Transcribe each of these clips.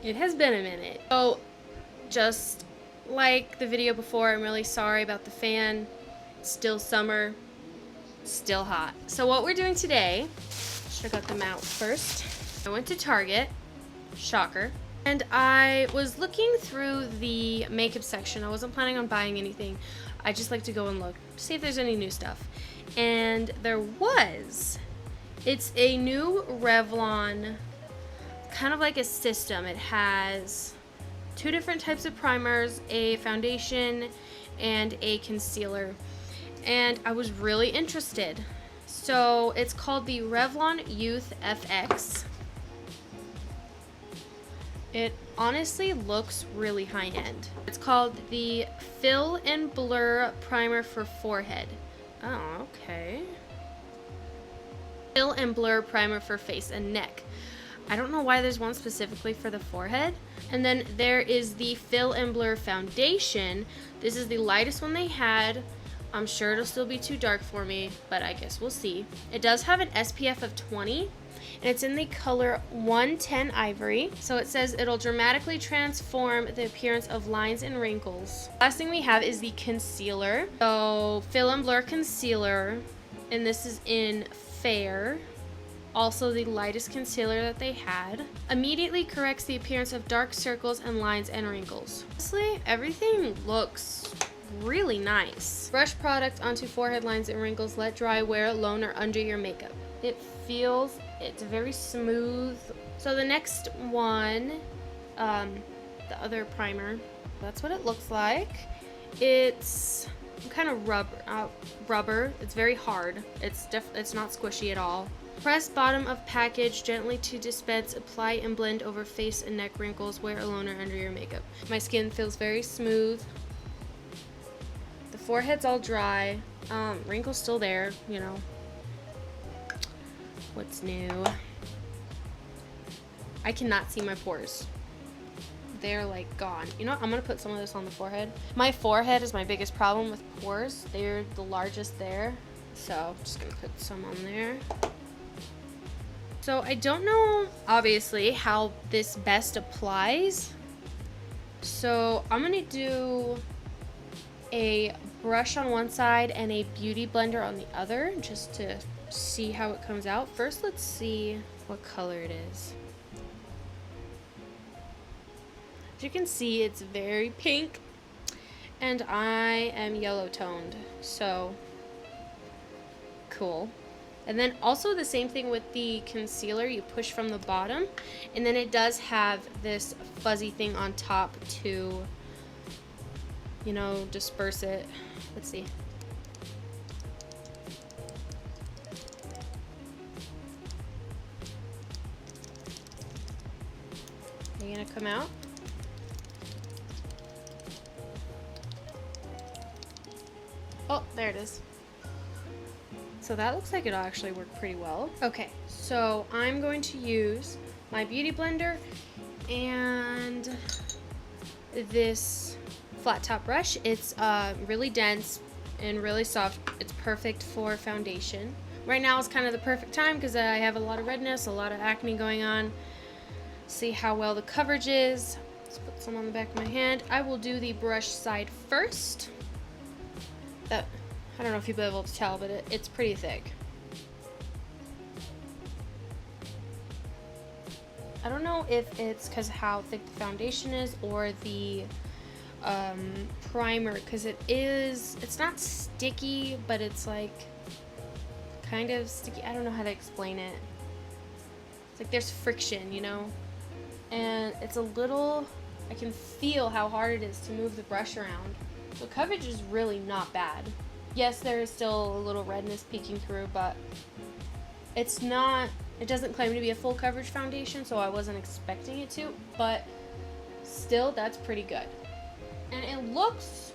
It has been a minute. So, just like the video before, I'm really sorry about the fan. It's still summer, still hot. So what we're doing today, should have got them out first. I went to Target, shocker, and I was looking through the makeup section. I wasn't planning on buying anything. I just like to go and look, see if there's any new stuff. And there was. It's a new Revlon, kind of like a system. It has 2 different types of primers, a foundation and a concealer. And I was really interested. So it's called the Revlon Youth FX. It honestly looks really high-end. It's called the Fill and Blur Primer for Forehead. Oh, okay. Fill and Blur Primer for face and neck. I don't know why there's one specifically for the forehead. And then there is the Fill and Blur Foundation. This is the lightest one they had. I'm sure it'll still be too dark for me, but I guess we'll see. It does have an SPF of 20. And it's in the color 110 Ivory. So it says it'll dramatically transform the appearance of lines and wrinkles. Last thing we have is the concealer. So Fill and Blur Concealer, and this is in Fair. Also the lightest concealer that they had. Immediately corrects the appearance of dark circles and lines and wrinkles. Honestly, everything looks really nice. Brush product onto forehead lines and wrinkles. Let dry, wear alone or under your makeup. It's very smooth. So the next one, the other primer, that's what it looks like. It's kind of rubber. It's very hard. It's not squishy at all. Press bottom of package gently to dispense. Apply and blend over face and neck wrinkles. Wear alone or under your makeup. My skin feels very smooth. The forehead's all dry. Wrinkles still there, you know. What's new? I cannot see my pores. They're like gone. You know what? I'm gonna put some of this on the forehead. My forehead is my biggest problem with pores. They're the largest there. So I'm just gonna put some on there. So I don't know, obviously, how this best applies. So I'm gonna do a brush on one side and a beauty blender on the other, just to see how it comes out. First, let's see what color it is. As you can see, it's very pink, and I am yellow toned, so cool. And then also the same thing with the concealer. You push from the bottom, and then it does have this fuzzy thing on top to, you know, disperse it. Let's see. Are you gonna come out? Oh, there it is. So that looks like it'll actually work pretty well. Okay, so I'm going to use my beauty blender and this flat top brush. It's really dense and really soft. It's perfect for foundation. Right now is kind of the perfect time because I have a lot of redness, a lot of acne going on. See how well the coverage is. Let's put some on the back of my hand. I will do the brush side first. I don't know if you'll be able to tell, but it's pretty thick. I don't know if it's because how thick the foundation is or the primer, because it's not sticky, but it's like kind of sticky. I don't know how to explain it. It's like there's friction, you know? And it's a little, I can feel how hard it is to move the brush around. So coverage is really not bad. Yes, there is still a little redness peeking through, but it's not, it doesn't claim to be a full coverage foundation, so I wasn't expecting it to, but still, that's pretty good. And it looks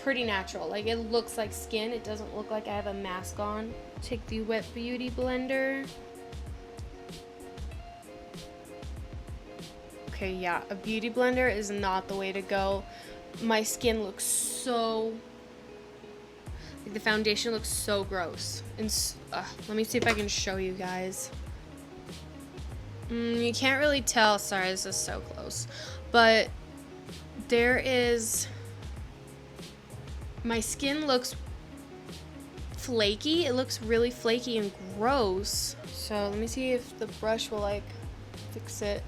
pretty natural. Like, it looks like skin. It doesn't look like I have a mask on. Take the wet beauty blender. Okay, yeah, a beauty blender is not the way to go. My skin looks so, like, the foundation looks so gross. And let me see if I can show you guys. You can't really tell. Sorry, this is so close. But there is... My skin looks flaky. It looks really flaky and gross. So let me see if the brush will like fix it.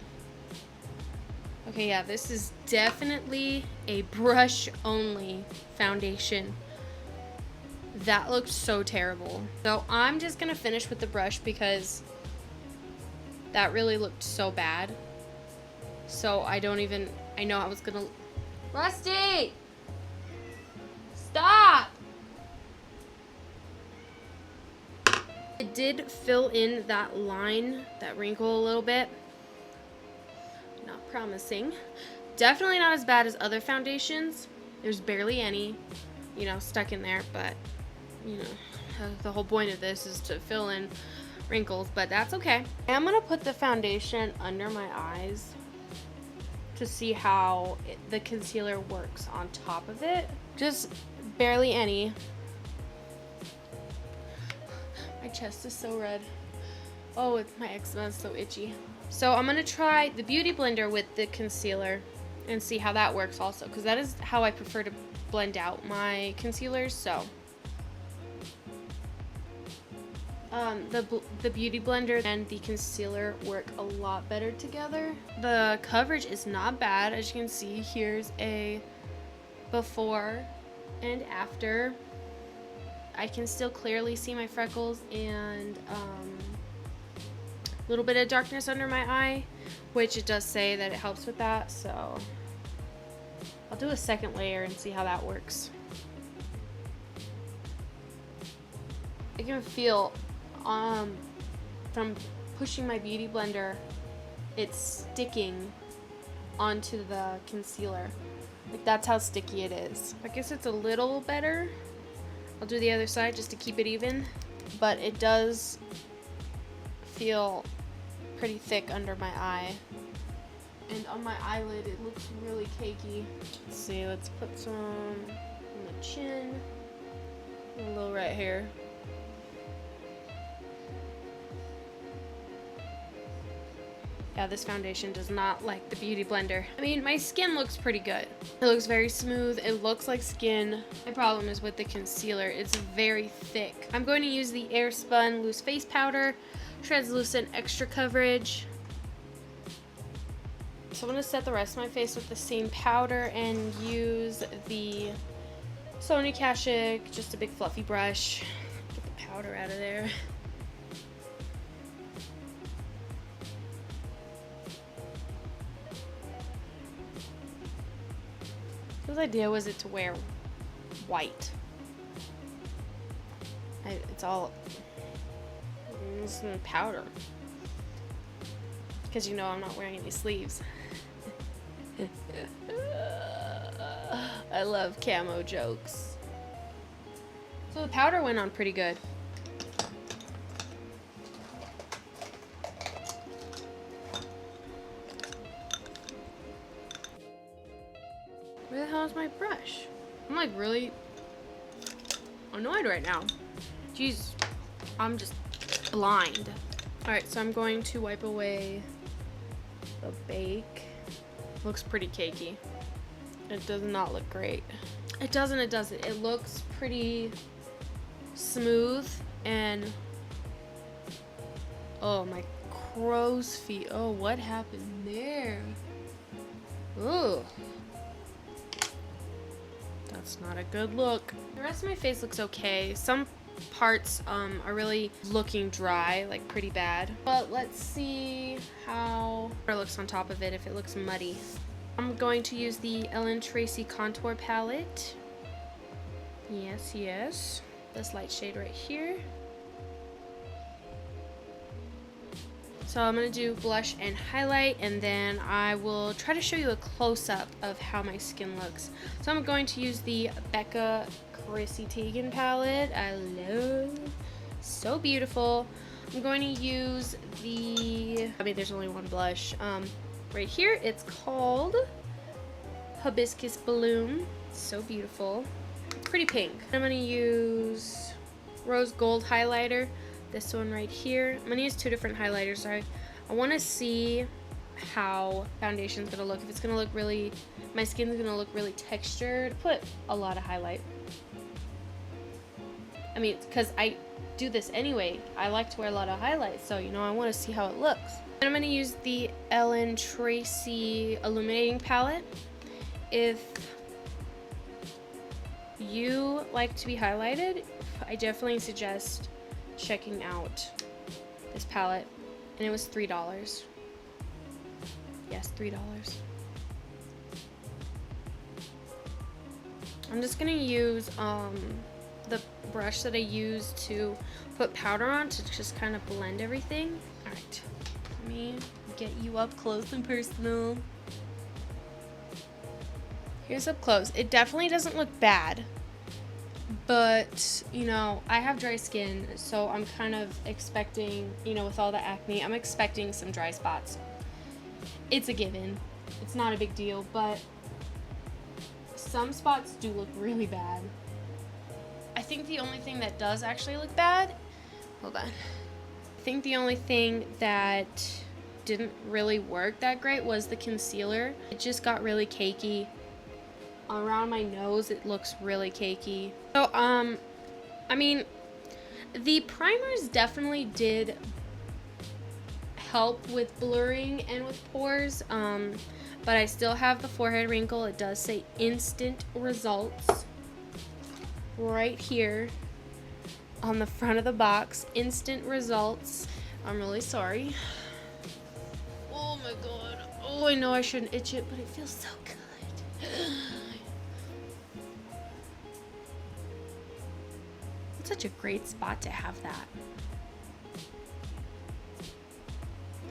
Okay, yeah, this is definitely a brush only foundation. That looked so terrible. So I'm just gonna finish with the brush because that really looked so bad. So I know I was gonna... Rusty! Stop! It did fill in that line, that wrinkle a little bit. Not promising. Definitely not as bad as other foundations. There's barely any, you know, stuck in there, but, you know, the whole point of this is to fill in wrinkles, but that's okay. I'm gonna put the foundation under my eyes to see how the concealer works on top of it. Just barely any. My chest is so red. Oh, my eczema is so itchy. So I'm gonna try the Beauty Blender with the concealer and see how that works also, because that is how I prefer to blend out my concealers. So the Beauty Blender and the concealer work a lot better together. The coverage is not bad. As you can see, here's a before and after. I can still clearly see my freckles and a little bit of darkness under my eye, which it does say that it helps with that. So I'll do a second layer and see how that works. I can feel from pushing my Beauty Blender, it's sticking onto the concealer. Like, that's how sticky it is. I guess it's a little better. I'll do the other side just to keep it even, but it does feel pretty thick under my eye. And on my eyelid, it looks really cakey. Let's see, let's put some on the chin, a little right here. Yeah, this foundation does not like the Beauty Blender. I mean, my skin looks pretty good. It looks very smooth. It looks like skin. My problem is with the concealer. It's very thick. I'm going to use the Airspun Loose Face Powder, Translucent Extra Coverage. So I'm going to set the rest of my face with the same powder and use the Sony Kashik, just a big fluffy brush. Get the powder out of there. His idea was it to wear white. It's all powder. Because you know I'm not wearing any sleeves. I love camo jokes. So the powder went on pretty good. Where the hell is my brush? I'm like really annoyed right now. Jeez, I'm just blind. Alright, so I'm going to wipe away the bake. Looks pretty cakey. It does not look great. It doesn't. It looks pretty smooth and... Oh, my crow's feet. Oh, what happened there? Ooh. That's not a good look. The rest of my face looks okay. Some parts are really looking dry, like pretty bad. But let's see how it looks on top of it, if it looks muddy. I'm going to use the Tracy contour palette. Yes. This light shade right here. So I'm going to do blush and highlight, and then I will try to show you a close-up of how my skin looks. So I'm going to use the Becca Chrissy Teigen palette. I love, so beautiful. I'm going to use there's only one blush. Right here, it's called Hibiscus Bloom. So beautiful. Pretty pink. I'm going to use Rose Gold highlighter. This one right here. I'm going to use two different highlighters. I want to see how foundation's gonna look. If it's gonna look really, my skin's gonna look really textured. Put a lot of highlight. I mean, because I do this anyway. I like to wear a lot of highlights, so you know, I want to see how it looks. And I'm gonna use the Tracy Illuminating palette. If you like to be highlighted, I definitely suggest checking out this palette. And it was $3. Yes, $3. I'm just gonna use the brush that I use to put powder on to just kind of blend everything. All right, let me get you up close and personal. Here's up close. It definitely doesn't look bad, but you know, I have dry skin, so I'm kind of expecting, you know, with all the acne, I'm expecting some dry spots. It's a given. It's not a big deal, but some spots do look really bad. I think the only thing that does actually look bad, hold on. I think the only thing that didn't really work that great was the concealer. It just got really cakey. Around my nose, it looks really cakey. So, I mean, the primers definitely did help with blurring and with pores, but I still have the forehead wrinkle. It does say instant results right here on the front of the box. Instant results. I'm really sorry. Oh my god. Oh, I know I shouldn't itch it, but it feels so good. It's such a great spot to have that.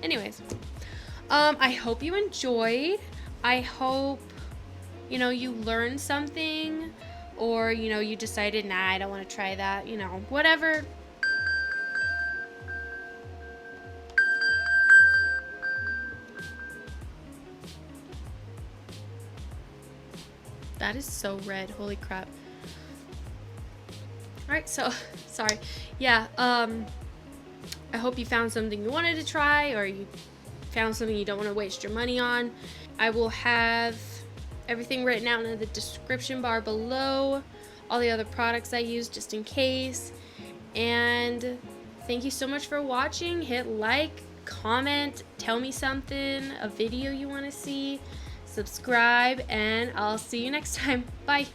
Anyways, I hope you enjoyed. I hope, you know, you learned something, or, you know, you decided, nah, I don't want to try that, you know, whatever. That is so red, holy crap. Alright, so, sorry. Yeah, I hope you found something you wanted to try, or you found something you don't want to waste your money on. I will have everything written out in the description bar below, all the other products I use just in case. And thank you so much for watching. Hit like, comment, tell me something, a video you want to see, subscribe, and I'll see you next time. Bye.